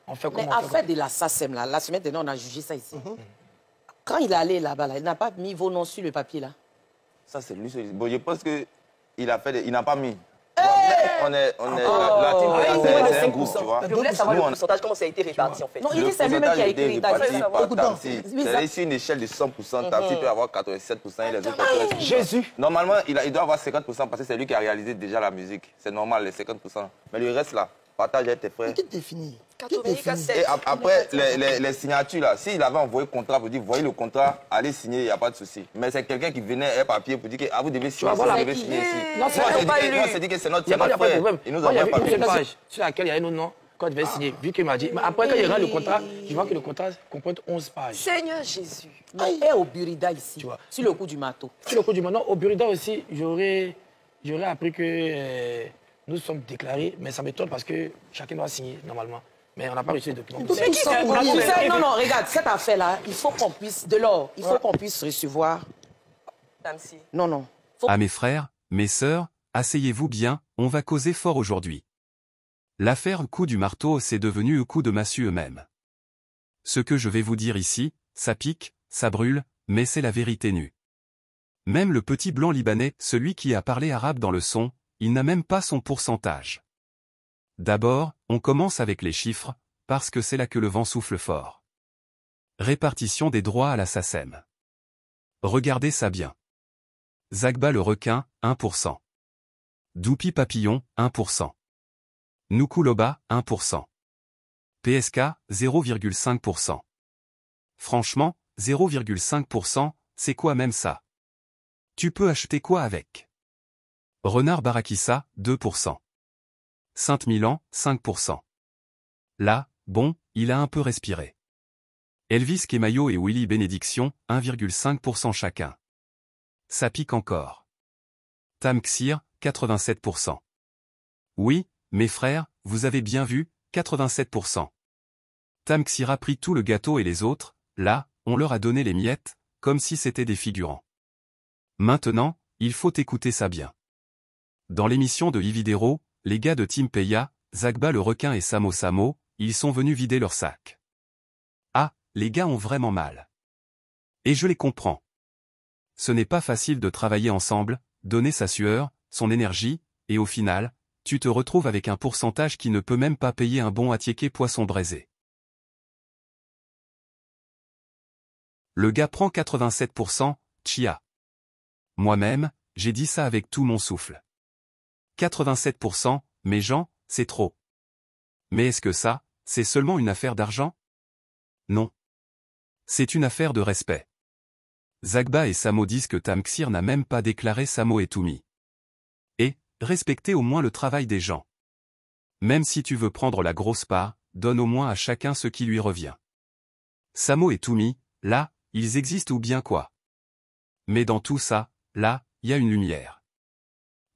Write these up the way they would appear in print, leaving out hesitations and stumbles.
On fait Mais comment? affaire de la SACEM, là, la semaine dernière, on a jugé ça ici. Quand il est allé là-bas, là, il n'a pas mis vos noms sur le papier, là. Ça, c'est lui. Bon, je pense qu'il a fait... Il n'a pas mis. La team c'est un groupe, tu vois. Je voulais savoir le pourcentage, comment ça a été réparti en fait. Non, il dit c'est lui-même qui a écrit les taxes. C'est ici une échelle de 100%. Taxi peut avoir 87% et les autres 13%. Jésus. Normalement, il doit avoir 50% parce que c'est lui qui a réalisé déjà la musique. C'est normal, les 50%. Mais le reste là, partage avec tes frères. Qui définit? Et après, les signatures là, s'il avait envoyé le contrat pour dire, voyez le contrat, allez signer, il n'y a pas de souci. Mais c'est quelqu'un qui venait un papier pour dire que vous devez signer, vous devez signer ici. Non, c'est dit que c'est notre frère. Il nous envoie un papier. Une page sur laquelle il y a nos noms quand il devait signer. Vu qu'il m'a dit. Mais après, quand il regarde le contrat, je vois que le contrat comporte 11 pages. Seigneur Jésus. Et au Burida ici, sur le coup du marteau. Sur le coup du marteau, au Burida aussi, j'aurais appris que nous sommes déclarés, mais ça m'étonne parce que chacun doit signer normalement. Mais on n'a pas reçu de documents. Non, non, regarde, cette affaire-là, il faut qu'on puisse, de l'or, il faut qu'on puisse recevoir. Non, non. À mes frères, mes sœurs, asseyez-vous bien, on va causer fort aujourd'hui. L'affaire coup du marteau c'est devenu coup de massue eux-mêmes. Ce que je vais vous dire ici, ça pique, ça brûle, mais c'est la vérité nue. Même le petit blanc libanais, celui qui a parlé arabe dans le son, il n'a même pas son pourcentage. D'abord, on commence avec les chiffres, parce que c'est là que le vent souffle fort. Répartition des droits à la SACEM. Regardez ça bien. Zagba le requin, 1%. Doupi Papillon, 1%. Nukuloba, 1%. PSK, 0,5%. Franchement, 0,5%, c'est quoi même ça? Tu peux acheter quoi avec? Renard Barakissa, 2%. Sainte-Milan, 5%. Là, bon, il a un peu respiré. Elvis Kemayo et Willy Bénédiction, 1,5% chacun. Ça pique encore. Tamxir, 87%. Oui, mes frères, vous avez bien vu, 87%. Tamxir a pris tout le gâteau et les autres, là, on leur a donné les miettes, comme si c'était des figurants. Maintenant, il faut écouter ça bien. Dans l'émission de Ividero, les gars de Team Peya, Zagba le requin et Samo Samo, ils sont venus vider leur sac. Ah, les gars ont vraiment mal. Et je les comprends. Ce n'est pas facile de travailler ensemble, donner sa sueur, son énergie, et au final, tu te retrouves avec un pourcentage qui ne peut même pas payer un bon attiéké poisson braisé. Le gars prend 87%, tchia. Moi-même, j'ai dit ça avec tout mon souffle. 87%, mes gens, c'est trop. Mais est-ce que ça, c'est seulement une affaire d'argent? Non. C'est une affaire de respect. Zagba et Samo disent que Tamxir n'a même pas déclaré Samo et Toumi. Et, respectez au moins le travail des gens. Même si tu veux prendre la grosse part, donne au moins à chacun ce qui lui revient. Samo et Toumi, là, ils existent ou bien quoi? Mais dans tout ça, là, il y a une lumière.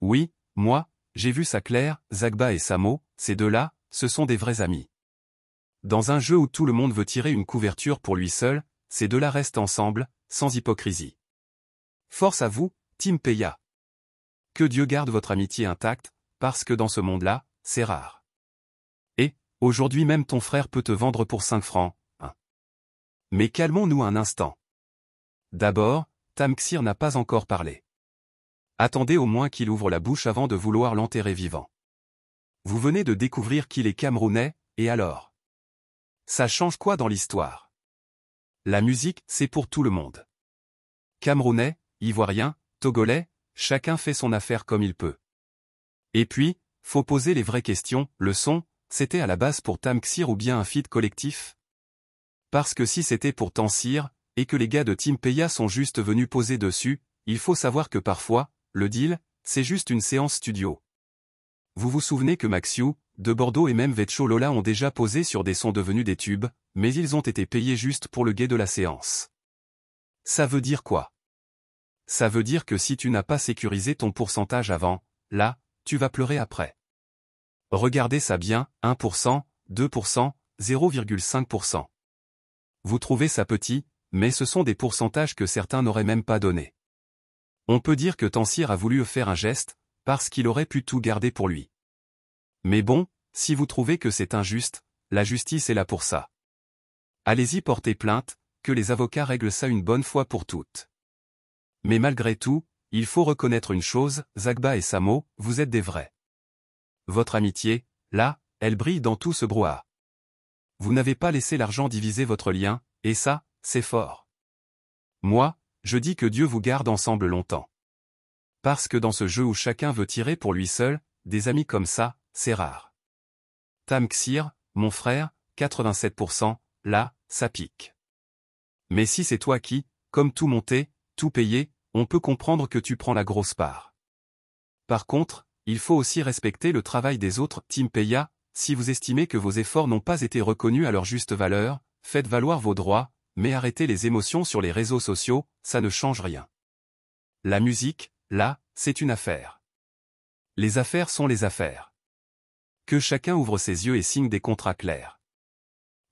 Oui, moi, j'ai vu ça clair, Zagba et Samo, ces deux-là, ce sont des vrais amis. Dans un jeu où tout le monde veut tirer une couverture pour lui seul, ces deux-là restent ensemble, sans hypocrisie. Force à vous, Team Peya. Que Dieu garde votre amitié intacte, parce que dans ce monde-là, c'est rare. Et, aujourd'hui même ton frère peut te vendre pour 5 francs, hein. Mais calmons-nous un instant. D'abord, Tamxir n'a pas encore parlé. Attendez au moins qu'il ouvre la bouche avant de vouloir l'enterrer vivant. Vous venez de découvrir qu'il est camerounais, et alors? Ça change quoi dans l'histoire? La musique, c'est pour tout le monde. Camerounais, Ivoirien, Togolais, chacun fait son affaire comme il peut. Et puis, faut poser les vraies questions, le son, c'était à la base pour Tamxir ou bien un feat collectif? Parce que si c'était pour Tansir, et que les gars de Team Peya sont juste venus poser dessus, il faut savoir que parfois, le deal, c'est juste une séance studio. Vous vous souvenez que Maxiu, de Bordeaux et même Vetcho Lola ont déjà posé sur des sons devenus des tubes, mais ils ont été payés juste pour le guet de la séance. Ça veut dire quoi? Ça veut dire que si tu n'as pas sécurisé ton pourcentage avant, là, tu vas pleurer après. Regardez ça bien, 1%, 2%, 0,5%. Vous trouvez ça petit, mais ce sont des pourcentages que certains n'auraient même pas donnés. On peut dire que Tansir a voulu faire un geste, parce qu'il aurait pu tout garder pour lui. Mais bon, si vous trouvez que c'est injuste, la justice est là pour ça. Allez-y porter plainte, que les avocats règlent ça une bonne fois pour toutes. Mais malgré tout, il faut reconnaître une chose, Zagba et Samo, vous êtes des vrais. Votre amitié, là, elle brille dans tout ce brouhaha. Vous n'avez pas laissé l'argent diviser votre lien, et ça, c'est fort. Moi, je dis que Dieu vous garde ensemble longtemps. Parce que dans ce jeu où chacun veut tirer pour lui seul, des amis comme ça, c'est rare. Tamxir, mon frère, 87%, là, ça pique. Mais si c'est toi qui, comme tout monté, tout payé, on peut comprendre que tu prends la grosse part. Par contre, il faut aussi respecter le travail des autres, Team Peya, si vous estimez que vos efforts n'ont pas été reconnus à leur juste valeur, faites valoir vos droits, mais arrêtez les émotions sur les réseaux sociaux, ça ne change rien. La musique, là, c'est une affaire. Les affaires sont les affaires. Que chacun ouvre ses yeux et signe des contrats clairs.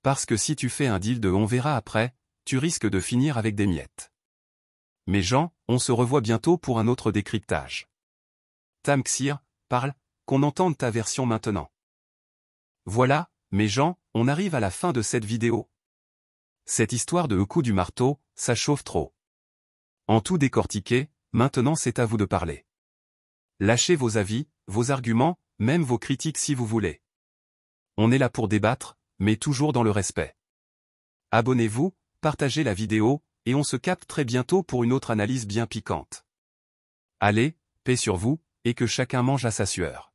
Parce que si tu fais un deal de on verra après, tu risques de finir avec des miettes. Mais Jean, on se revoit bientôt pour un autre décryptage. Tamxir, parle, qu'on entende ta version maintenant. Voilà, mes gens, on arrive à la fin de cette vidéo. Cette histoire de coup du marteau, ça chauffe trop. En tout décortiquer, maintenant c'est à vous de parler. Lâchez vos avis, vos arguments, même vos critiques si vous voulez. On est là pour débattre, mais toujours dans le respect. Abonnez-vous, partagez la vidéo, et on se capte très bientôt pour une autre analyse bien piquante. Allez, paix sur vous, et que chacun mange à sa sueur.